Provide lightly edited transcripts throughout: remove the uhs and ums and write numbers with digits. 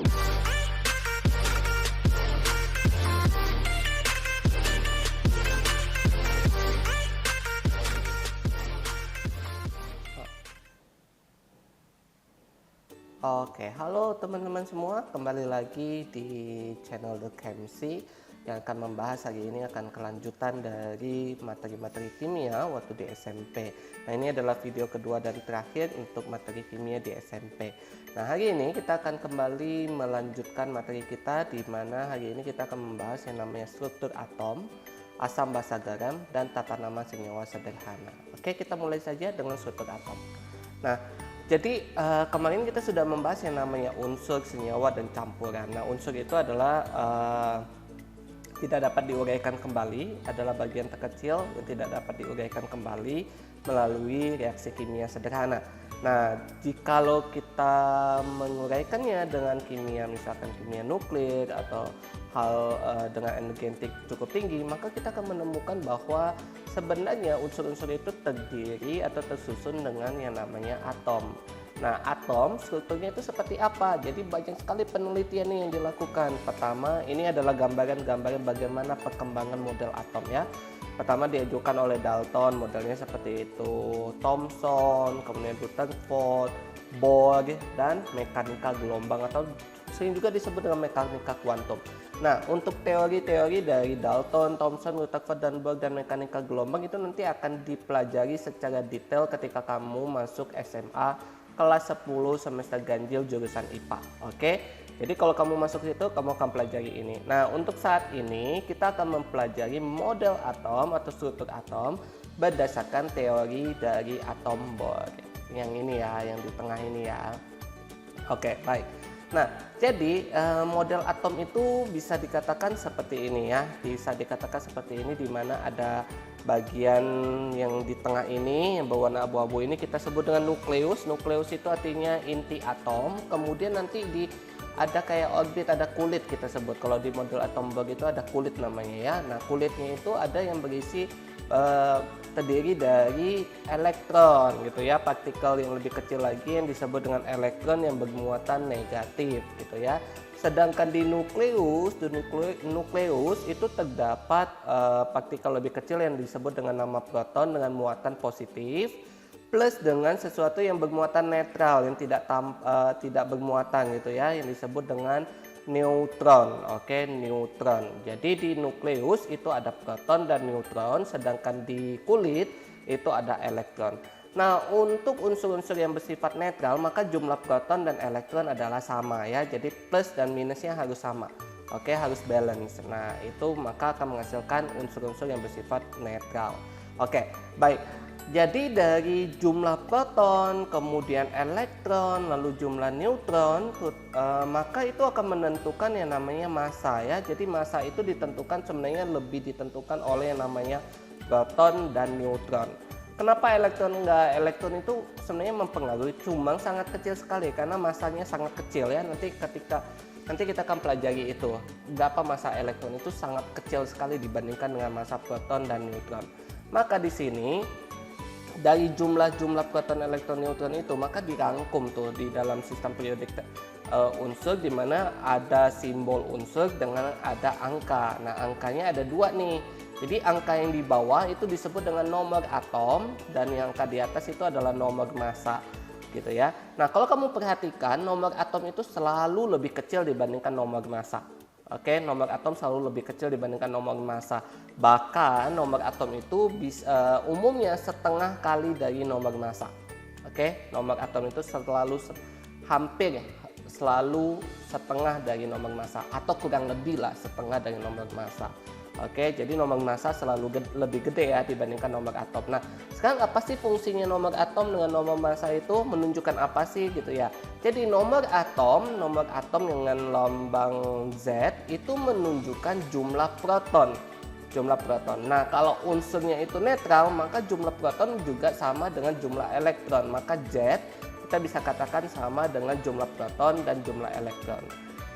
Oke, halo teman-teman semua, kembali lagi di channel The Chemistry yang akan membahas hari ini akan kelanjutan dari materi-materi kimia waktu di SMP. Nah, ini adalah video kedua dan terakhir untuk materi kimia di SMP. Nah, hari ini kita akan kembali melanjutkan materi kita, di mana hari ini kita akan membahas yang namanya struktur atom, asam basa garam, dan tata nama senyawa sederhana. Oke, kita mulai saja dengan struktur atom. Nah, jadi kemarin kita sudah membahas yang namanya unsur, senyawa, dan campuran. Nah, unsur itu adalah tidak dapat diuraikan kembali, adalah bagian terkecil yang tidak dapat diuraikan kembali melalui reaksi kimia sederhana. Nah, jikalau kita menguraikannya dengan kimia, misalkan kimia nuklir atau hal dengan energetik cukup tinggi, maka kita akan menemukan bahwa sebenarnya unsur-unsur itu terdiri atau tersusun dengan yang namanya atom. Nah, atom strukturnya itu seperti apa? Jadi banyak sekali penelitian yang dilakukan. Pertama, ini adalah gambaran bagaimana perkembangan model atom ya. Pertama diajukan oleh Dalton, modelnya seperti itu. Thomson, kemudian Rutherford, Bohr, dan mekanika gelombang atau sering juga disebut dengan mekanika kuantum. Nah, untuk teori-teori dari Dalton, Thomson, Rutherford, dan Bohr dan mekanika gelombang itu nanti akan dipelajari secara detail ketika kamu masuk SMA kelas 10 semester ganjil jurusan IPA. Oke? Jadi kalau kamu masuk situ, kamu akan pelajari ini. Nah, untuk saat ini kita akan mempelajari model atom atau struktur atom berdasarkan teori dari atom Bohr. Yang ini ya, yang di tengah ini ya. Oke, baik. Nah, jadi model atom itu bisa dikatakan seperti ini ya. Bisa dikatakan seperti ini, di mana ada bagian yang di tengah ini yang berwarna abu-abu ini kita sebut dengan nukleus. Nukleus itu artinya inti atom. Kemudian nanti ada kayak orbit, ada kulit kita sebut. Kalau di model atom Bohr itu ada kulit namanya ya. Nah, kulitnya itu ada yang berisi terdiri dari elektron gitu ya, partikel yang lebih kecil lagi yang disebut dengan elektron yang bermuatan negatif gitu ya. Sedangkan di nukleus itu terdapat partikel lebih kecil yang disebut dengan nama proton dengan muatan positif plus dengan sesuatu yang bermuatan netral yang tidak bermuatan gitu ya, yang disebut dengan neutron. Oke, neutron. Jadi di nukleus itu ada proton dan neutron, sedangkan di kulit itu ada elektron. Nah, untuk unsur-unsur yang bersifat netral maka jumlah proton dan elektron adalah sama ya. Jadi plus dan minusnya harus sama. Oke, harus balance. Nah, itu maka akan menghasilkan unsur-unsur yang bersifat netral. Oke, baik. Jadi dari jumlah proton, kemudian elektron, lalu jumlah neutron, maka itu akan menentukan yang namanya massa ya. Jadi massa itu ditentukan sebenarnya lebih ditentukan oleh yang namanya proton dan neutron. Kenapa elektron enggak? Elektron itu sebenarnya mempengaruhi, cuma sangat kecil sekali karena massanya sangat kecil ya. Nanti kita akan pelajari itu. Berapa massa elektron itu sangat kecil sekali dibandingkan dengan massa proton dan neutron. Maka di sini dari jumlah proton, elektron, neutron itu maka dirangkum tuh di dalam sistem periodik unsur, di mana ada simbol unsur dengan ada angka. Nah, angkanya ada dua nih. Jadi angka yang di bawah itu disebut dengan nomor atom dan yang angka di atas itu adalah nomor massa gitu ya. Nah, kalau kamu perhatikan nomor atom itu selalu lebih kecil dibandingkan nomor massa. Oke, nomor atom selalu lebih kecil dibandingkan nomor massa. Bahkan nomor atom itu umumnya setengah kali dari nomor massa. Oke, nomor atom itu hampir selalu setengah dari nomor massa atau kurang lebih lah setengah dari nomor massa. Oke, jadi nomor massa selalu lebih gede ya dibandingkan nomor atom. Nah, sekarang apa sih fungsinya nomor atom dengan nomor massa itu? Menunjukkan apa sih gitu ya? Jadi nomor atom dengan lambang Z itu menunjukkan jumlah proton. Nah, kalau unsurnya itu netral, maka jumlah proton juga sama dengan jumlah elektron. Maka Z kita bisa katakan sama dengan jumlah proton dan jumlah elektron.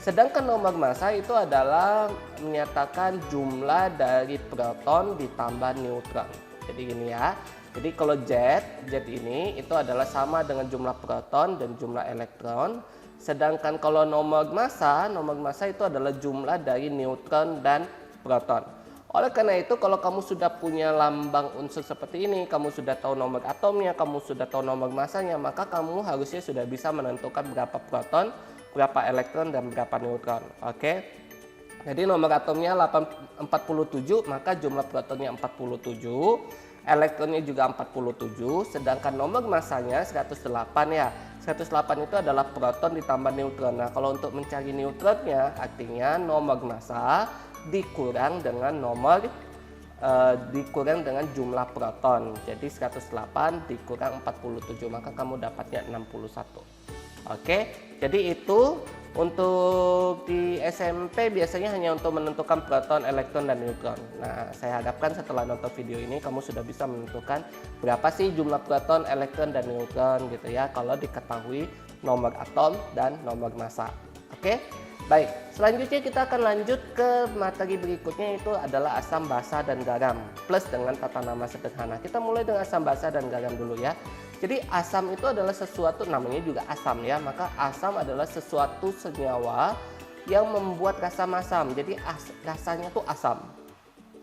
Sedangkan nomor massa itu adalah menyatakan jumlah dari proton ditambah neutron. Jadi gini ya. Jadi kalau Z ini itu adalah sama dengan jumlah proton dan jumlah elektron. Sedangkan kalau nomor massa itu adalah jumlah dari neutron dan proton. Oleh karena itu, kalau kamu sudah punya lambang unsur seperti ini, kamu sudah tahu nomor atomnya, kamu sudah tahu nomor massanya, maka kamu harusnya sudah bisa menentukan berapa proton, berapa elektron, dan berapa neutron. Oke. Jadi nomor atomnya 47, maka jumlah protonnya 47, elektronnya juga 47, sedangkan nomor massanya 108 ya. 108 itu adalah proton ditambah neutron. Nah, kalau untuk mencari neutronnya, artinya nomor massa dikurang dengan jumlah proton. Jadi 108 dikurang 47, maka kamu dapatnya 61. Oke, jadi itu untuk di SMP biasanya hanya untuk menentukan proton, elektron, dan neutron. Nah, saya harapkan setelah nonton video ini kamu sudah bisa menentukan berapa sih jumlah proton, elektron, dan neutron gitu ya, kalau diketahui nomor atom dan nomor massa. Oke, baik. Selanjutnya kita akan lanjut ke materi berikutnya, itu adalah asam, basa, dan garam plus dengan tata nama sederhana. Kita mulai dengan asam, basa, dan garam dulu ya. Jadi asam itu adalah sesuatu, namanya juga asam ya, maka asam adalah sesuatu senyawa yang membuat rasa masam. Jadi rasanya tuh asam.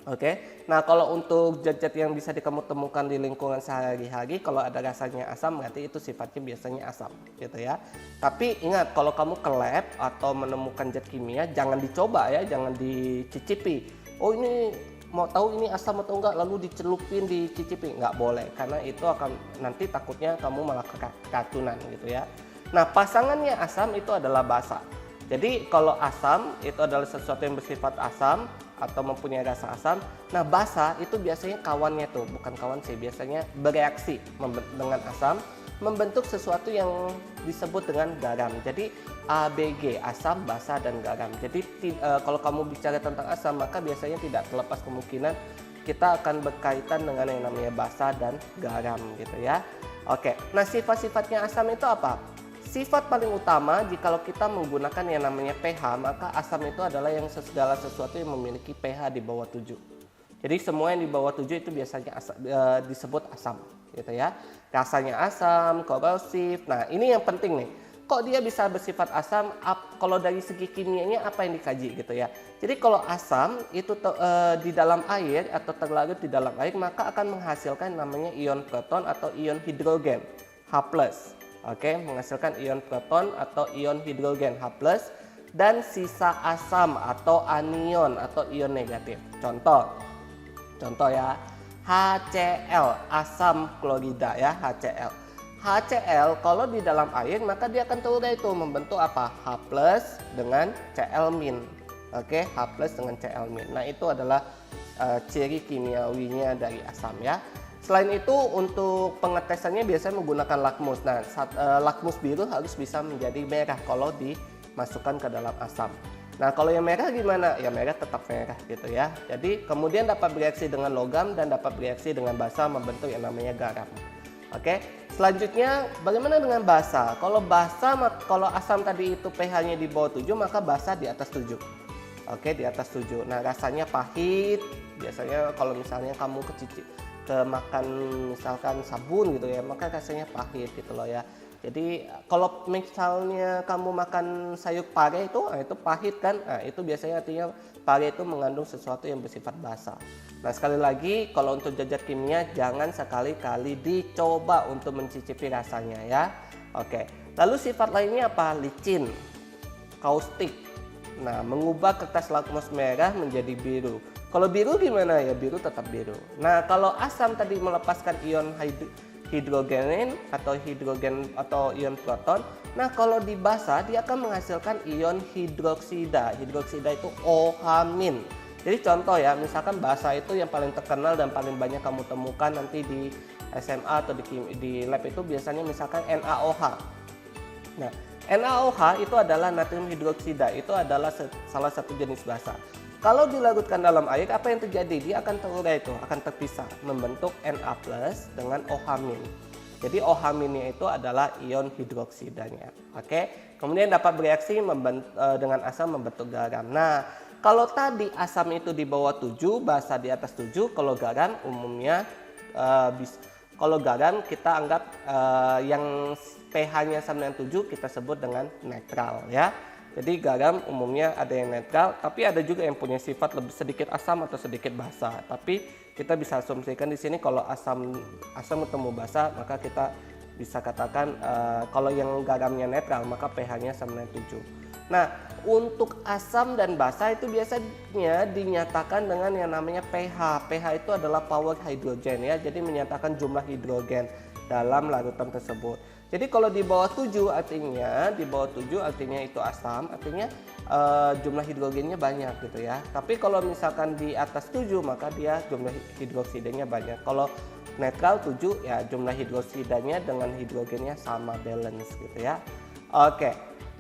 Oke. Nah, kalau untuk zat-zat yang bisa kamu temukan di lingkungan sehari-hari, kalau ada rasanya asam berarti itu sifatnya biasanya asam gitu ya. Tapi ingat, kalau kamu ke lab atau menemukan zat kimia, jangan dicoba ya, jangan dicicipi. Oh, ini mau tahu ini asam atau enggak, lalu dicelupin, dicicipi, nggak boleh, karena itu akan nanti takutnya kamu malah keracunan gitu ya. Nah, pasangannya asam itu adalah basa. Jadi kalau asam itu adalah sesuatu yang bersifat asam atau mempunyai rasa asam. Nah, basa itu biasanya kawannya tuh, bukan kawan sih, biasanya bereaksi dengan asam membentuk sesuatu yang disebut dengan garam. Jadi ABG, asam, basa, dan garam. Jadi kalau kamu bicara tentang asam, maka biasanya tidak terlepas kemungkinan kita akan berkaitan dengan yang namanya basa dan garam gitu ya. Oke, nah sifat-sifatnya asam itu apa? Sifat paling utama jikalau kita menggunakan yang namanya pH, maka asam itu adalah yang segala sesuatu yang memiliki pH di bawah 7. Jadi semua yang di bawah 7 itu biasanya disebut asam gitu ya. Rasanya asam, korosif. Nah, ini yang penting nih. Kok dia bisa bersifat asam? Kalau dari segi kimianya apa yang dikaji gitu ya. Jadi kalau asam itu di dalam air atau terlarut di dalam air, maka akan menghasilkan namanya ion proton atau ion hidrogen H+. Oke, menghasilkan ion proton atau ion hidrogen H+, dan sisa asam atau anion atau ion negatif. Contoh ya, HCl, asam klorida ya, HCl. HCl kalau di dalam air maka dia akan terurai itu membentuk apa? H+ dengan Cl-. Oke, H+ dengan Cl-. Nah, itu adalah ciri kimiawinya dari asam ya. Selain itu untuk pengetesannya biasanya menggunakan lakmus. Nah, lakmus biru harus bisa menjadi merah kalau dimasukkan ke dalam asam. Nah, kalau yang merah gimana? Ya merah tetap merah gitu ya. Jadi kemudian dapat bereaksi dengan logam dan dapat bereaksi dengan basa membentuk yang namanya garam. Oke. Selanjutnya bagaimana dengan basa? Kalau asam tadi itu pH-nya di bawah 7, maka basa di atas 7. Oke, di atas 7. Nah, rasanya pahit. Biasanya kalau misalnya kamu makan misalkan sabun gitu ya, maka rasanya pahit gitu loh ya. Jadi kalau misalnya kamu makan sayur pare itu pahit kan. Nah, itu biasanya artinya pare itu mengandung sesuatu yang bersifat basa. Nah, sekali lagi kalau untuk zat kimia jangan sekali-kali dicoba untuk mencicipi rasanya ya. Oke. Lalu sifat lainnya apa? Licin, kaustik. Nah, mengubah kertas lakmus merah menjadi biru. Kalau biru gimana ya? Biru tetap biru. Nah, kalau asam tadi melepaskan ion hidrogen atau ion proton. Nah, kalau di basa dia akan menghasilkan ion hidroksida. Hidroksida itu OH-. Jadi contoh ya, misalkan basa itu yang paling terkenal dan paling banyak kamu temukan nanti di SMA atau di lab itu biasanya misalkan NaOH. Nah, NaOH itu adalah natrium hidroksida. Itu adalah salah satu jenis basa. Kalau dilarutkan dalam air, apa yang terjadi? Dia akan terurai itu, akan terpisah, membentuk Na+ dengan OH-. Jadi OH-nya itu adalah ion hidroksidanya. Oke. Kemudian dapat bereaksi dengan asam membentuk garam. Nah, kalau tadi asam itu di bawah 7, basa di atas 7, kalau garam umumnya kalau garam kita anggap yang pH-nya sama dengan 7 kita sebut dengan netral ya. Jadi garam umumnya ada yang netral, tapi ada juga yang punya sifat lebih sedikit asam atau sedikit basa. Tapi kita bisa asumsikan di sini kalau asam ketemu basa, maka kita bisa katakan kalau yang garamnya netral maka pH-nya sama dengan 7. Nah, untuk asam dan basa itu biasanya dinyatakan dengan yang namanya pH. pH itu adalah power hydrogen ya, jadi menyatakan jumlah hidrogen dalam larutan tersebut. Jadi kalau di bawah 7 artinya itu asam, artinya jumlah hidrogennya banyak gitu ya. Tapi kalau misalkan di atas 7 maka dia jumlah hidroksidanya banyak. Kalau netral 7 ya jumlah hidroksidanya dengan hidrogennya sama, balance gitu ya. Oke.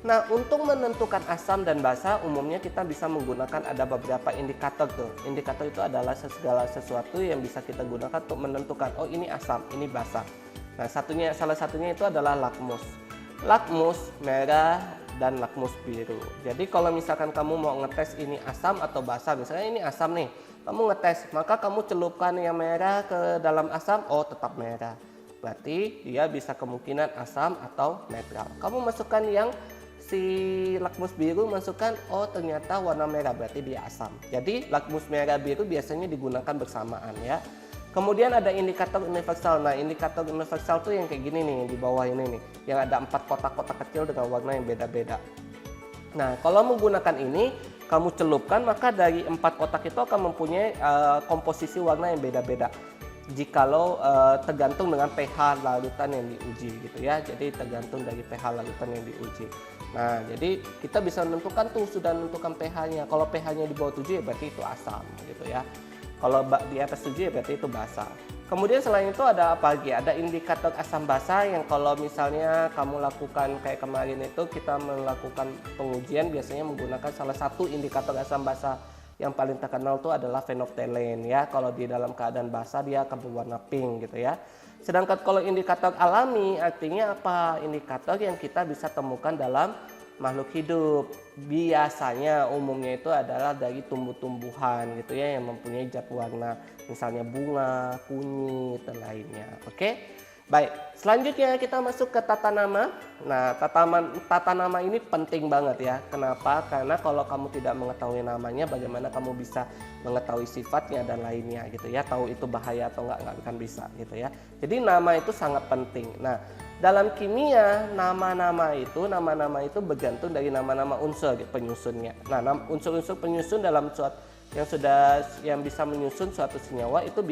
Nah, untuk menentukan asam dan basa umumnya kita bisa menggunakan ada beberapa indikator tuh. Indikator itu adalah segala sesuatu yang bisa kita gunakan untuk menentukan oh ini asam, ini basa. Nah, salah satunya itu adalah lakmus. Lakmus merah dan lakmus biru. Jadi kalau misalkan kamu mau ngetes ini asam atau basa, misalnya ini asam nih, kamu ngetes, maka kamu celupkan yang merah ke dalam asam, oh tetap merah. Berarti dia bisa kemungkinan asam atau netral. Kamu masukkan yang si lakmus biru, masukkan oh ternyata warna merah, berarti dia asam. Jadi lakmus merah biru biasanya digunakan bersamaan ya. Kemudian ada indikator universal. Nah, indikator universal tuh yang kayak gini nih, di bawah ini nih, yang ada 4 kotak-kotak kecil dengan warna yang beda-beda. Nah, kalau menggunakan ini, kamu celupkan, maka dari 4 kotak itu akan mempunyai komposisi warna yang beda-beda. Jikalau tergantung dengan pH larutan yang diuji gitu ya. Jadi tergantung dari pH larutan yang diuji. Nah, jadi kita bisa menentukan tuh, sudah menentukan pH-nya. Kalau pH-nya di bawah 7 ya berarti itu asam gitu ya. Kalau di atas 7 ya berarti itu basa. Kemudian selain itu ada apa lagi? Ada indikator asam basa yang kalau misalnya kamu lakukan kayak kemarin itu kita melakukan pengujian biasanya menggunakan salah satu indikator asam basa yang paling terkenal itu adalah phenolphthalein ya. Kalau di dalam keadaan basa dia akan berwarna pink gitu ya. Sedangkan kalau indikator alami artinya apa? Indikator yang kita bisa temukan dalam makhluk hidup. Biasanya umumnya itu adalah dari tumbuh-tumbuhan gitu ya yang mempunyai zat warna, misalnya bunga, kunyit dan lainnya. Oke. Baik, selanjutnya kita masuk ke tata nama. Nah, tata nama ini penting banget ya. Kenapa? Karena kalau kamu tidak mengetahui namanya, bagaimana kamu bisa mengetahui sifatnya dan lainnya gitu ya. Tahu itu bahaya atau enggak akan bisa gitu ya. Jadi nama itu sangat penting. Nah, dalam kimia nama-nama itu bergantung dari nama-nama unsur penyusunnya. Nah, unsur-unsur penyusun dalam suatu yang bisa menyusun suatu senyawa itu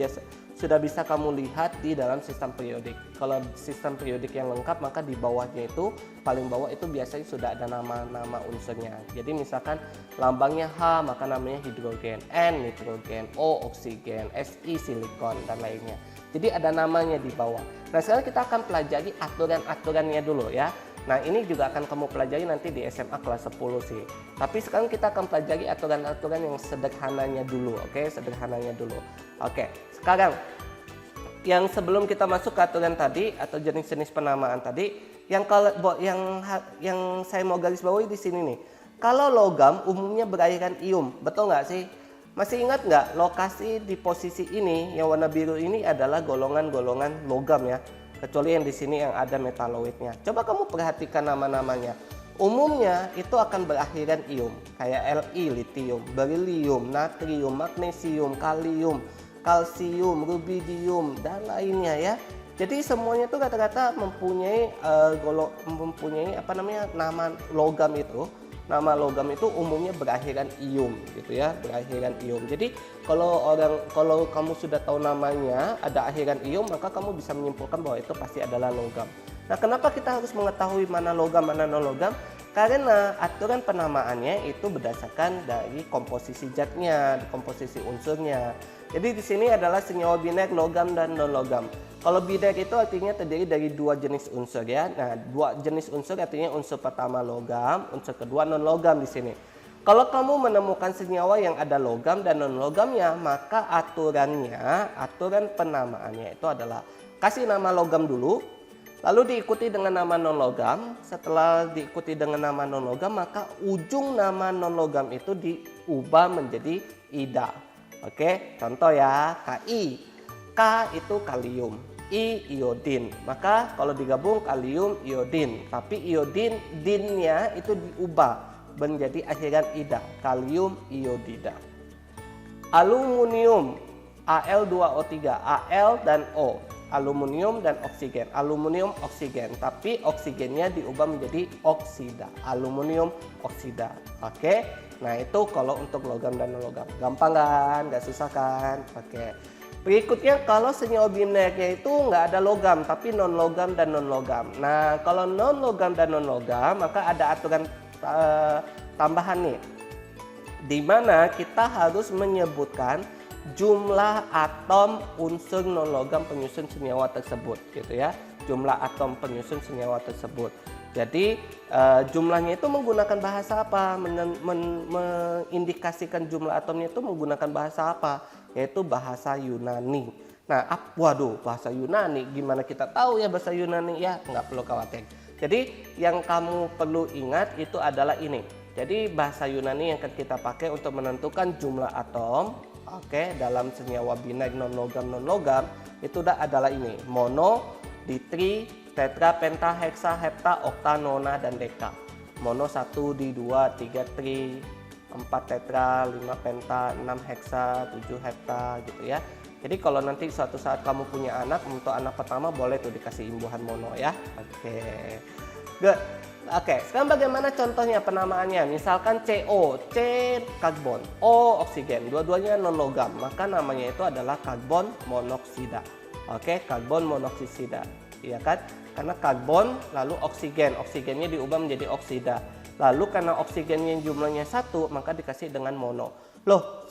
sudah bisa kamu lihat di dalam sistem periodik. Kalau sistem periodik yang lengkap maka di bawahnya itu paling bawah itu biasanya sudah ada nama-nama unsurnya. Jadi misalkan lambangnya H maka namanya hidrogen, N nitrogen, O oksigen, Si silikon dan lainnya. Jadi ada namanya di bawah. Nah, sekarang kita akan pelajari aturan-aturannya dulu ya. Nah, ini juga akan kamu pelajari nanti di SMA kelas 10 sih. Tapi sekarang kita akan pelajari aturan-aturan yang sederhananya dulu, oke? Sederhananya dulu. Oke, sekarang yang sebelum kita masuk ke aturan tadi atau jenis-jenis penamaan tadi, yang saya mau garis bawahi di sini nih. Kalau logam umumnya berakhiran ium, betul nggak sih? Masih ingat nggak lokasi di posisi ini yang warna biru ini adalah golongan-golongan logam ya? Kecuali yang di sini yang ada metaloidnya. Coba kamu perhatikan nama-namanya. Umumnya itu akan berakhiran ium, kayak Li litium, berilium, natrium, magnesium, kalium, kalsium, rubidium dan lainnya ya. Jadi semuanya itu rata-rata mempunyai nama logam itu. Nama logam itu umumnya berakhiran ium gitu ya, berakhiran ium. Jadi kalau kamu sudah tahu namanya ada akhiran ium, maka kamu bisa menyimpulkan bahwa itu pasti adalah logam. Nah, kenapa kita harus mengetahui mana logam mana non logam? Karena aturan penamaannya itu berdasarkan dari komposisi zatnya, komposisi unsurnya. Jadi di sini adalah senyawa biner logam dan non logam. Kalau biner itu artinya terdiri dari dua jenis unsur ya. Nah, dua jenis unsur artinya unsur pertama logam, unsur kedua non logam di sini. Kalau kamu menemukan senyawa yang ada logam dan non logamnya, maka aturan penamaannya itu adalah kasih nama logam dulu, lalu diikuti dengan nama non logam. Setelah diikuti dengan nama non logam, maka ujung nama non logam itu diubah menjadi ida. Oke, contoh ya, Ki. K itu kalium, iodin. Maka kalau digabung kalium iodin, tapi iodin dinnya itu diubah menjadi akhiran ida, kalium iodida. Aluminium Al2O3, Al dan O, aluminium dan oksigen, aluminium oksigen, tapi oksigennya diubah menjadi oksida, aluminium oksida. Oke, nah itu kalau untuk logam dan non logam, gampang kan, nggak susah kan? Oke. Berikutnya kalau senyawa binarnya itu nggak ada logam tapi non logam dan non logam. Nah kalau non logam dan non logam maka ada aturan tambahan nih, di mana kita harus menyebutkan jumlah atom unsur non logam penyusun senyawa tersebut, gitu ya. Jumlah atom penyusun senyawa tersebut. Jadi jumlahnya itu menggunakan bahasa apa? Mengindikasikan jumlah atomnya itu menggunakan bahasa apa? Yaitu bahasa Yunani. Nah, waduh, bahasa Yunani, gimana kita tahu ya bahasa Yunani? Ya, nggak perlu khawatir. Jadi yang kamu perlu ingat itu adalah ini. Jadi bahasa Yunani yang akan kita pakai untuk menentukan jumlah atom, oke, dalam senyawa binar non logam itu adalah ini: mono, ditri, tetra, penta, heksa, hepta, okta, nona, dan deka. Mono 1, di 2, 3 tri, 4 tetra, 5 penta, 6 heksa, 7 hepta, gitu ya. Jadi kalau nanti suatu saat kamu punya anak, untuk anak pertama boleh tuh dikasih imbuhan mono ya. Oke. Good. Oke, sekarang bagaimana contohnya penamaannya? Misalkan CO, C karbon, O oksigen, dua-duanya non logam, maka namanya itu adalah karbon monoksida. Oke, karbon monoksida. Iya kan? Karena karbon lalu oksigen, oksigennya diubah menjadi oksida. Lalu karena oksigennya jumlahnya 1, maka dikasih dengan mono. Loh,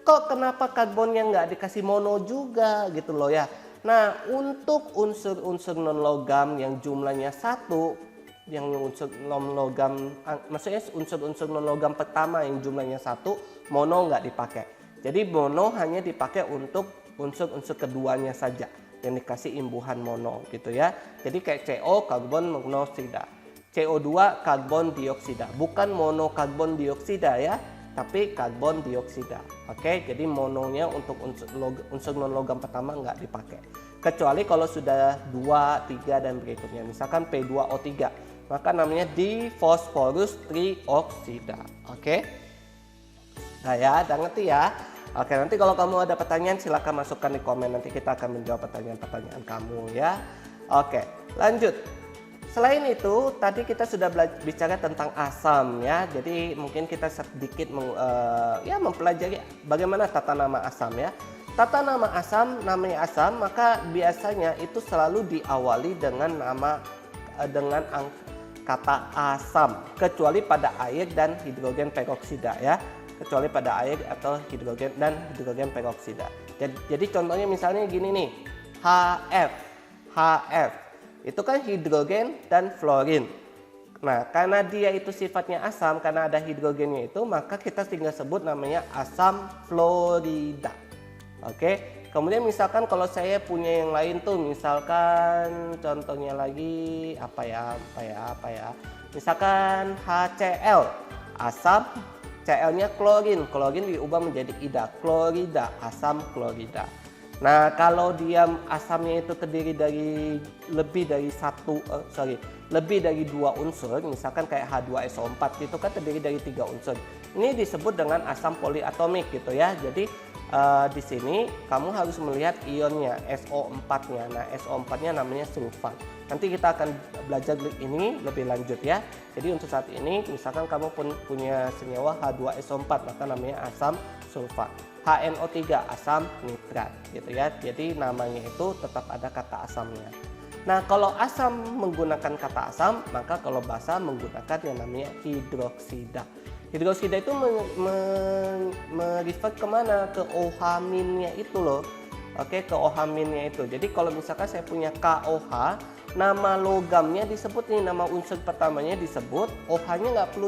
kok kenapa karbonnya nggak dikasih mono juga gitu loh ya? Nah, untuk unsur-unsur non logam yang jumlahnya 1, yang unsur non logam, maksudnya unsur-unsur non logam pertama yang jumlahnya 1, mono nggak dipakai. Jadi mono hanya dipakai untuk unsur-unsur keduanya saja yang dikasih imbuhan mono gitu ya. Jadi kayak CO, karbon monoksida, CO2 karbon dioksida, bukan monokarbon dioksida ya, tapi karbon dioksida. Oke, jadi mononya untuk unsur non logam pertama nggak dipakai. Kecuali kalau sudah 2, 3 dan berikutnya, misalkan P2O3, maka namanya difosforus trioksida. Oke, nah ya, udah ngerti ya. Oke, nanti kalau kamu ada pertanyaan silahkan masukkan di komen, nanti kita akan menjawab pertanyaan-pertanyaan kamu ya. Oke, lanjut. Selain itu, tadi kita sudah bicara tentang asam ya. Jadi mungkin kita sedikit mempelajari bagaimana tata nama asam ya. Tata nama asam, namanya asam, maka biasanya itu selalu diawali dengan kata asam, kecuali pada air dan hidrogen peroksida ya. Kecuali pada air atau hidrogen dan hidrogen peroksida. Jadi contohnya misalnya gini nih, HF itu kan hidrogen dan fluorin. Nah, karena dia itu sifatnya asam, karena ada hidrogennya itu, maka kita tinggal sebut namanya asam fluorida. Oke. Kemudian misalkan kalau saya punya yang lain tuh, misalkan contohnya lagi apa ya? Misalkan HCl, asam, Cl-nya klorin, klorin diubah menjadi ida, klorida, asam klorida. Nah, kalau dia asamnya itu terdiri dari lebih dari 2 unsur, misalkan kayak H2SO4 itu kan terdiri dari 3 unsur. Ini disebut dengan asam poliatomik gitu ya. Jadi di sini kamu harus melihat ionnya, SO4-nya. Nah, SO4-nya namanya sulfat. Nanti kita akan belajar ini lebih lanjut ya. Jadi untuk saat ini misalkan kamu pun punya senyawa H2SO4, maka namanya asam sulfat. HNO3 asam nitrat gitu ya. Jadi namanya itu tetap ada kata asamnya. Nah, kalau asam menggunakan kata asam, maka kalau basa menggunakan yang namanya hidroksida. Hidroksida itu merefer kemana? Ke OH- itu loh. Oke, ke OH- itu. Jadi kalau misalkan saya punya KOH, nama logamnya disebut nih, nama unsur pertamanya disebut, OH-nya nggak perlu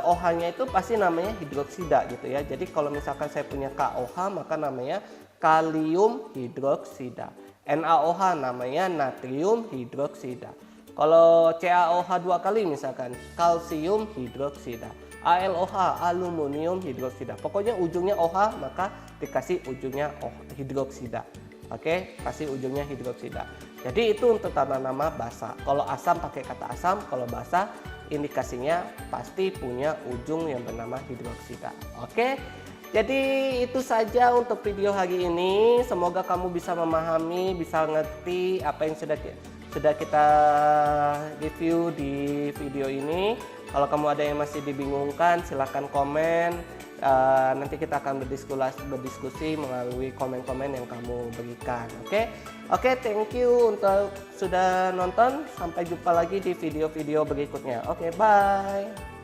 OH-nya itu pasti namanya hidroksida gitu ya. Jadi kalau misalkan saya punya KOH, maka namanya kalium hidroksida. NaOH namanya natrium hidroksida. Kalau CaOH 2 kali misalkan kalsium hidroksida. AlOH aluminium hidroksida. Pokoknya ujungnya OH maka dikasih ujungnya hidroksida. Oke, pasti ujungnya hidroksida. Jadi itu untuk tanda nama basa. Kalau asam pakai kata asam, kalau basa indikasinya pasti punya ujung yang bernama hidroksida. Oke. Jadi itu saja untuk video hari ini. Semoga kamu bisa memahami, bisa ngerti apa yang sudah kita review di video ini. Kalau kamu ada yang masih dibingungkan, silahkan komen. Nanti kita akan berdiskusi melalui komen-komen yang kamu berikan. Oke, thank you untuk sudah nonton. Sampai jumpa lagi di video-video berikutnya. Oke, bye.